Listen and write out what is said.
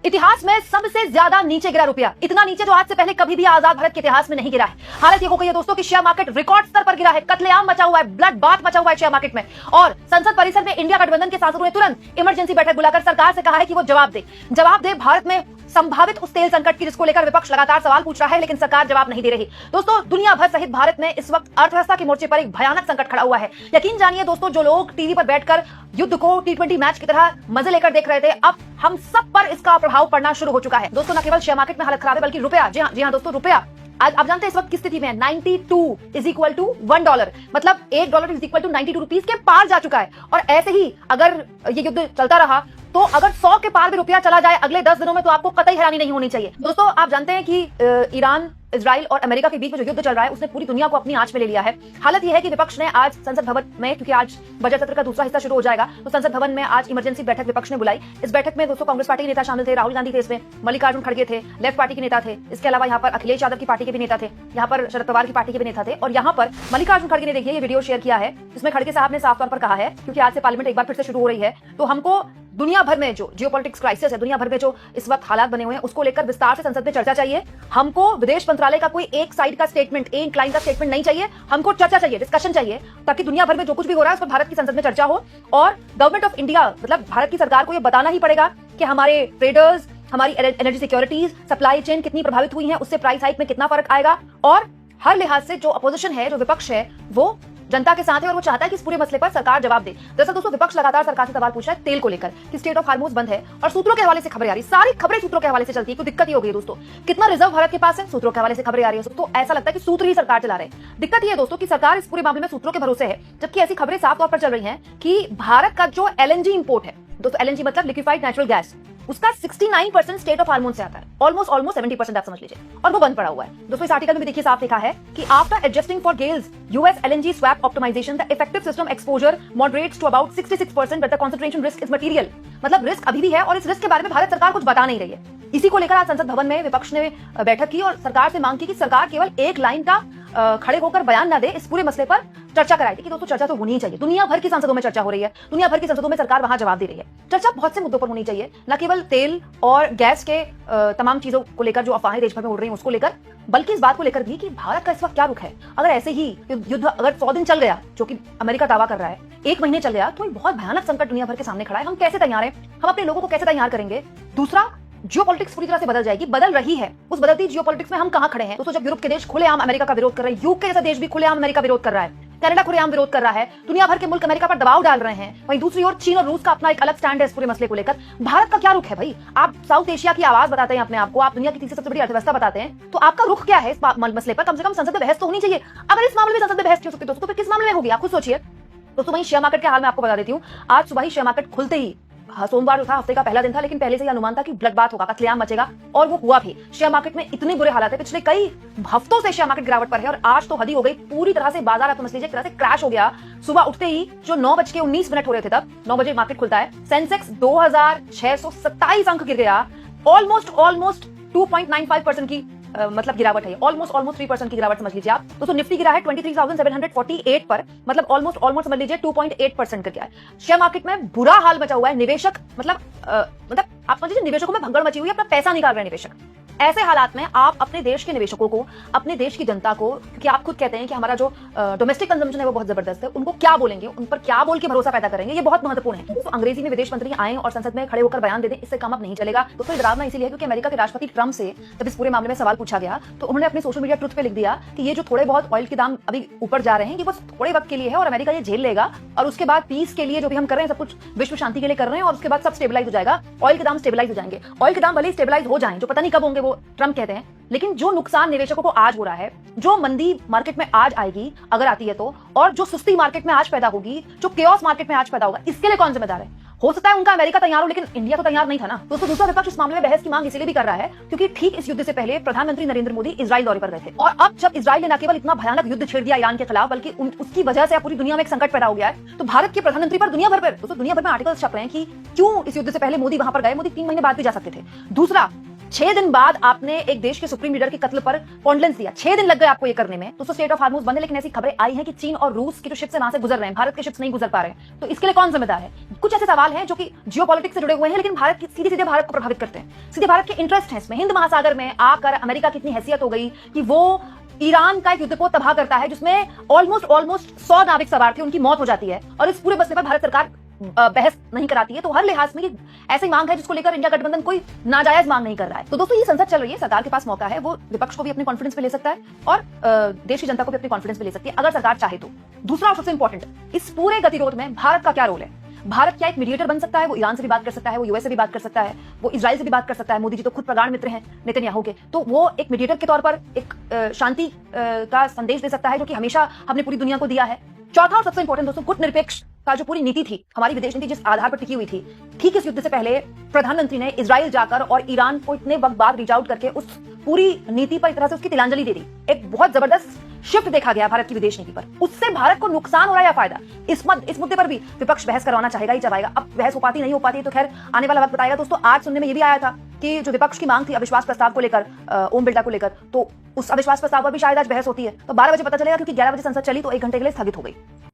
इतिहास में सबसे ज्यादा नीचे गिरा रुपया, इतना नीचे जो आज से पहले कभी भी आजाद भारत के इतिहास में नहीं गिरा है। हालत ये हो गई है दोस्तों कि शेयर मार्केट रिकॉर्ड स्तर पर गिरा है, कत्लेआम मचा हुआ है, ब्लड बाथ मचा हुआ है शेयर मार्केट में। और संसद परिसर में इंडिया गठबंधन के सांसदों ने तुरंत इमरजेंसी बैठक बुलाकर सरकार से कहा है कि वो जवाब दे भारत में संभावित उस तेल संकट की जिसको लेकर विपक्ष लगातार सवाल पूछ रहा है, लेकिन सरकार जवाब नहीं दे रही। दोस्तों, दुनिया भर सहित भारत में इस वक्त अर्थव्यवस्था के मोर्चे पर एक भयानक संकट खड़ा हुआ है। यकीन जानिए दोस्तों, जो लोग टीवी पर बैठकर युद्ध को T20 मैच की तरह मजे लेकर देख रहे थे, अब हम सब पर इसका प्रभाव पड़ना शुरू हो चुका है। दोस्तों, न केवल शेयर मार्केट में हालत खराब है, बल्कि रुपया, जी हाँ दोस्तों, रुपया आज आप जानते हैं इस वक्त किस स्थिति में है। 92 इज इक्वल टू $1, मतलब $1 इज इक्वल टू 92 रुपीज के पार जा चुका है। और ऐसे ही अगर ये युद्ध चलता रहा तो अगर 100 के पार भी रुपया चला जाए अगले 10 दिनों में, तो आपको कतई हैरानी नहीं होनी चाहिए। दोस्तों, आप जानते हैं कि ईरान, इजराइल और अमेरिका के बीच में जो युद्ध चल रहा है उसने पूरी दुनिया को अपनी आंच में ले लिया है। हालत यह है कि विपक्ष ने आज संसद भवन में, क्योंकि आज बजट सत्र का दूसरा हिस्सा शुरू हो जाएगा, तो संसद भवन में आज इमरजेंसी बैठक विपक्ष ने बुलाई। इस बैठक में दोस्तों कांग्रेस पार्टी के नेता शामिल थे, राहुल गांधी थे, इसमें मल्लिकार्जुन खड़गे थे, लेफ्ट पार्टी के नेता थे, इसके अलावा यहाँ पर अखिलेश यादव की पार्टी के भी नेता थे, यहाँ पर शरद पवार की पार्टी के भी नेता थे। और यहाँ पर मल्लिकार्जुन खड़गे ने, देखिए, ये वीडियो शेयर किया है, जिसमें खड़गे साहब ने साफ तौर पर कहा है, क्योंकि आज से पार्लियामेंट एक बार फिर से शुरू हो रही है, तो हमको दुनिया भर में जो जियोपॉलिटिक्स क्राइसिस है, दुनिया भर में जो इस वक्त हालात बने हुए हैं, उसको लेकर विस्तार से संसद में चर्चा चाहिए। हमको विदेश मंत्रालय का कोई एक साइड का स्टेटमेंट, एक लाइन का स्टेटमेंट नहीं चाहिए, हमको चर्चा चाहिए, डिस्कशन चाहिए, ताकि दुनिया भर में जो कुछ भी हो रहा है उस पर भारत की संसद में चर्चा हो। और गवर्नमेंट ऑफ इंडिया, मतलब भारत की सरकार को यह बताना ही पड़ेगा कि हमारे ट्रेडर्स, हमारी एनर्जी सिक्योरिटीज, सप्लाई चेन कितनी प्रभावित हुई है, उससे प्राइस हाइक में कितना फर्क आएगा। और हर लिहाज से जो अपोजिशन है, जो विपक्ष है, वो जनता के साथ है और वो चाहता है कि इस पूरे मसले पर सरकार जवाब दे। दरअसल दोस्तों, विपक्ष लगातार सरकार से सवाल पूछ रहा है तेल को लेकर कि स्टेट ऑफ हार्मोज बंद है, और सूत्रों के हवाले से खबरें आ रही, सारी खबरें सूत्रों के हवाले से चलती है। कोई दिक्कत ही हो गई दोस्तों, कितना रिजर्व भारत के पास है, सूत्रों के हवाले से खबरें आ रही है। तो ऐसा लगता है कि सूत्र ही सरकार चला रहे हैं। दिक्कत ये है दोस्तों कि सरकार इस पूरे मामले में सूत्रों के भरोसे है, जबकि ऐसी खबरें साफ तौर पर चल रही हैं कि भारत का जो LNG इंपोर्ट है, दोस्तों LNG मतलब लिक्विफाइड नेचुरल गैस, उसका 69% स्टेट ऑफ हार्मोन से आता है, ऑलमोस्ट 70% आप समझ लीजिए, और वो बंद पड़ा हुआ है। दोस्तों, इस आर्टिकल में भी देखिए साफ लिखा है कि after adjusting for GAIL's US LNG swap optimization, the effective system exposure moderates to about 66%, but the concentration risk is material. मतलब रिस्क अभी भी है और इस रिस्क के बारे में भारत सरकार कुछ बता नहीं रही है। इसी को लेकर आज संसद भवन में विपक्ष ने बैठक की और सरकार से मांग की कि सरकार केवल एक लाइन का खड़े होकर बयान ना दे, इस पूरे मसले पर चर्चा कराई थी। कि दोस्तों, चर्चा तो होनी ही चाहिए, दुनिया भर की संसदों में चर्चा हो रही है, दुनिया भर की संसदों में सरकार वहां जवाब दे रही है। चर्चा बहुत से मुद्दों पर होनी चाहिए, न केवल तेल और गैस के तमाम चीजों को लेकर जो अफवाहें देश भर में उड़ रही हैं उसको लेकर, बल्कि इस बात को लेकर भी कि भारत का इस वक्त क्या रुख है। अगर ऐसे ही युद्ध अगर 100 दिन चल गया, जो कि अमेरिका दावा कर रहा है, 1 महीने चल गया, तो एक बहुत भयानक संकट दुनिया भर के सामने खड़ा है। हम कैसे तैयार हैं, हम अपने लोगों को कैसे तैयार करेंगे। दूसरा, जियोपॉलिटिक्स पूरी तरह से बदल जाएगी, बदल रही है। उस बदलती जियोपॉलिटिक्स में हम कहां खड़े हैं दोस्तों, जब यूरोप के देश खुलेआम अमेरिका का विरोध कर रहे हैं, यूके जैसा देश भी खुलेआम अमेरिका विरोध कर रहा है, कनाडा खुलेआम विरोध कर रहा है, दुनिया भर के मुल्क अमेरिका पर दबाव डाल रहे हैं, वहीं दूसरी ओर चीन और रूस का अपना एक अलग स्टैंड है इस पूरे मसले को लेकर। भारत का क्या रुख है भाई? आप साउथ एशिया की आवाज बताते हैं अपने आप को, आप दुनिया की तीसरी सबसे बड़ी अर्थव्यवस्था बताते हैं, तो आपका रुख क्या है इस मसले पर? कम से कम संसद में बहस तो होनी चाहिए। अगर इस मामले में संसद में बहस नहीं हो सकती दोस्तों, तो फिर किस मामले में होगी? आप खुद सोचिए दोस्तों। वहीं शेयर मार्केट के हाल में आपको बता देती हूँ, आज सुबह ही शेयर मार्केट खुलते ही, सोमवार था, हफ्ते का पहला दिन था, लेकिन पहले से ही अनुमान था कि ब्लडबाथ होगा, कत्लेआम मचेगा, और वो हुआ भी। शेयर मार्केट में इतने बुरे हालात है, पिछले कई हफ्तों से शेयर मार्केट गिरावट पर है, और आज तो हद ही हो गई, पूरी तरह से बाजार आप समझ लीजिए एक तरह से क्रैश हो गया। सुबह उठते ही जो 9:19 हो रहे थे, तब 9 बजे मार्केट खुलता है, सेंसेक्स 2627 अंक गिर गया, ऑलमोस्ट 2.95% की मतलब गिरावट है, ऑलमोस्ट 3% की गिरावट समझ लीजिए आप। दोस्तों, निफ्टी गिरा है 23,748 पर, मतलब ऑलमोस्ट समझ लीजिए 2.8% कर गया है। शेयर मार्केट में बुरा हाल बचा हुआ है, निवेशक मतलब आप समझ लीजिए निवेशकों में भगदड़ मची हुई है, अपना पैसा निकाल रहे हैं निवेशक। ऐसे हालात में आप अपने देश के निवेशकों को, अपने देश की जनता को, क्योंकि आप खुद कहते हैं कि हमारा जो डोमेस्टिक कंजम्पशन है वो बहुत जबरदस्त है, उनको क्या बोलेंगे, उन पर क्या बोल के भरोसा पैदा करेंगे, ये बहुत महत्वपूर्ण है। तो अंग्रेजी में विदेश मंत्री आए और संसद में खड़े होकर बयान दे दें, इससे कम अब नहीं चलेगा दोस्तों। डरावना इसीलिए क्योंकि अमेरिका के राष्ट्रपति ट्रंप से जब इस पूरे मामले में सवाल पूछा गया, तो उन्होंने अपने सोशल मीडिया ट्रुथ पे लिख दिया कि ये जो थोड़े बहुत ऑयल के दाम अभी ऊपर जा रहे हैं, ये बस थोड़े वक्त के लिए है और अमेरिका ये झेल लेगा, और उसके बाद पीस के लिए जो भी हम कर रहे हैं सब कुछ विश्व शांति के लिए कर रहे हैं, और उसके बाद सब स्टेबलाइज हो जाएगा, ऑयल के दाम स्टेबलाइज हो जाएंगे। ऑयल के दाम भले ही स्टेबलाइज हो जाएं, जो पता नहीं कब होंगे, वो ट्रंप कहते हैं, लेकिन जो नुकसान निवेशकों को आज हो रहा है, जो मंदी मार्केट में आज आएगी अगर आती है तो, और जो सुस्ती मार्केट में आज पैदा होगी, जो केओस मार्केट में आज पैदा होगा, इसके लिए कौन जिम्मेदार है? हो सकता है उनका अमेरिका तैयार हो, लेकिन इंडिया तो तैयार नहीं था ना दोस्तों। दूसरा विपक्ष इस मामले में बहस की मांग इसलिए भी कर रहा है क्योंकि ठीक इस युद्ध से पहले प्रधानमंत्री नरेंद्र मोदी इजराइल दौरे पर गए थे, और अब जब इजराइल ने न केवल इतना भयानक युद्ध छेड़ दिया ईरान के खिलाफ, बल्कि उसकी वजह से पूरी दुनिया में एक संकट पैदा हो गया है, तो भारत के प्रधानमंत्री पर दुनिया भर में आर्टिकल छप रहे हैं कि क्यों इस युद्ध से पहले मोदी वहां पर गए, मोदी 3 महीने बाद भी जा सकते थे। दूसरा, 6 दिन बाद आपने एक देश के सुप्रीम लीडर के कत्ल पर कॉन्डोलेंस दिया। 6 दिन लग गए आपको ये करने में। तो स्टेट ऑफ हार्मोज बंद है, लेकिन ऐसी खबरें आई हैं कि चीन और रूस की जो शिप्स है वहां से गुजर रहे हैं, भारत के शिप्स नहीं गुजर पा रहे हैं। तो इसके लिए कौन जिम्मेदार है? कुछ ऐसे सवाल हैं जो कि जियोपॉलिटिक्स से जुड़े हुए हैं, लेकिन भारत की सीधे सीधे भारत को प्रभावित करते हैं। सीधे भारत के इंटरेस्ट हैं इसमें। हिंद महासागर में आकर अमेरिका की इतनी हैसियत हो गई कि वो ईरान का एक युद्धपोत तबाह करता है, जिसमें ऑलमोस्ट 100 नाविक सवार थे, उनकी मौत हो जाती है। और इस पूरे मसले पर भारत सरकार बहस नहीं कराती है। तो हर लिहाज में ऐसी मांग है जिसको लेकर इंडिया गठबंधन कोई नाजायज मांग नहीं कर रहा है। तो दोस्तों, ये संसद चल रही है, सरकार के पास मौका है, वो विपक्ष को भी अपने कॉन्फिडेंस पे ले सकता है और देश की जनता को भी अपने कॉन्फिडेंस पे ले सकती है, अगर सरकार चाहे तो। दूसरा और सबसे इंपॉर्टेंट, इस पूरे गतिरोध में भारत का क्या रोल है? भारत क्या एक मीडिएटर बन सकता है? वो ईरान से भी बात कर सकता है, वो यूएस से भी बात कर सकता है, वो इजराइल से भी बात कर सकता है। मोदी जी तो खुद प्रगाढ़ मित्र हैं नेतन्याहू के। तो वो एक मीडिएटर के तौर पर एक शांति का संदेश दे सकता है, जो कि हमेशा हमने पूरी दुनिया को दिया है। चौथा और सबसे इंपॉर्टेंट दोस्तों, गुटनिरपेक्ष का जो पूरी नीति थी, हमारी विदेश नीति जिस आधार पर टिकी हुई थी, ठीक इस युद्ध से पहले प्रधानमंत्री ने इजराइल जाकर और ईरान को इतने वक्त बाद रीच आउट करके उस पूरी नीति पर एक तरह से उसकी तिलांजलि दे दी। एक बहुत जबरदस्त शिफ्ट देखा गया भारत की विदेश नीति पर। उससे भारत को नुकसान हो रहा है या फायदा? इस मुद्दे पर भी विपक्ष बहस करवाना चाहेगा ही चाहेगा। अब बहस हो पाती नहीं हो पाती तो खैर आने वाला वक्त बताएगा। दोस्तों, आज सुनने में ये भी आया था कि जो विपक्ष की मांग थी अविश्वास प्रस्ताव को लेकर, ओम बिरला को लेकर, तो उस अविश्वास प्रस्ताव पर भी शायद आज बहस होती है। तो 12 बजे पता चलेगा, क्योंकि 11 बजे संसद चली तो 1 घंटे के लिए स्थगित हो गई।